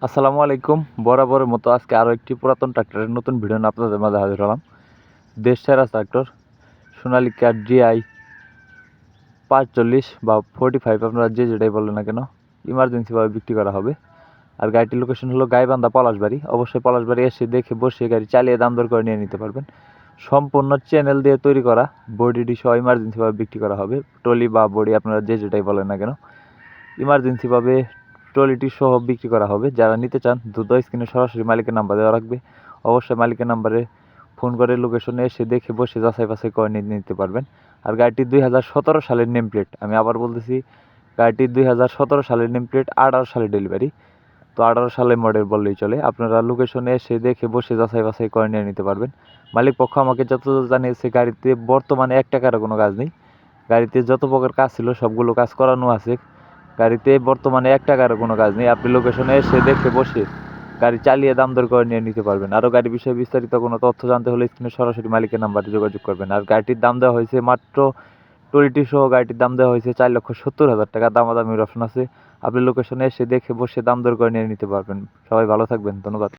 আসসালামু আলাইকুম। বরাবরের মতো আজকে আরও একটি পুরাতন ট্রাক্টরের নতুন ভিডিও নিয়ে আপনাদের মাঝে হাজির হলাম। দেশ সেরা ট্রাক্টর সোনালিকা DI 45 বা 45, আপনারা যে যেটাই বলেন না কেন, ইমার্জেন্সিভাবে বিক্রি করা হবে। আর গাড়িটির লোকেশন হলো গাইবান্ধা পলাশবাড়ি। অবশ্যই পলাশবাড়ি এসে দেখে বসে গাড়ি চালিয়ে দাম দর করে নিয়ে নিতে পারবেন। সম্পূর্ণ চ্যানেল দিয়ে তৈরি করা, বডিটি সহ ইমার্জেন্সিভাবে বিক্রি করা হবে। ট্রলি বা বডি আপনারা যে যেটাই বলেন না কেন, ইমার্জেন্সিভাবে ট্রলিটি সহ বিক্রি করা হবে। যারা নিতে চান দ্রুত স্ক্রিনে সরাসরি মালিকের নাম্বার দেওয়া রাখবে। অবশ্যই মালিকের নাম্বারে ফোন করে লোকেশনে এসে দেখে বসে যাচাই বাছাই করে নিতে পারবেন। আর গাড়িটি 2017 সালের নেম প্লেট। আমি আবার বলতেছি, গাড়িটি 2017 সালের নেম প্লেট, 18 সালে ডেলিভারি। তো 18 সালের মডেল বললেই চলে। আপনারা লোকেশনে এসে দেখে বসে যাচাই বাছাই করে নিয়ে নিতে পারবেন। মালিক পক্ষ আমাকে যতদূর জানিয়েছে, গাড়িতে বর্তমানে 1 টাকারও কোনো কাজ নেই। গাড়িতে যত প্রকার কাজ ছিল সবগুলো কাজ করানো আছে। গাড়িতে বর্তমানে 1 টাকারও কোনো কাজ নেই। আপনি লোকেশনে এসে দেখে বসে গাড়ি চালিয়ে দাম দর করে নিয়ে নিতে পারবেন। আরও গাড়ির বিষয়ে বিস্তারিত কোনো তথ্য জানতে হলে স্ক্রিনে সরাসরি মালিকের নাম্বারে যোগাযোগ করবেন। আর গাড়িটির দাম দেওয়া হয়েছে মাত্র, টুয়েলটি সহ গাড়িটির দাম দেওয়া হয়েছে 4,70,000 টাকা। দামাদামির অপশন আছে। আপনি লোকেশনে এসে দেখে বসে দাম দর করে নিয়ে নিতে পারবেন। সবাই ভালো থাকবেন, ধন্যবাদ।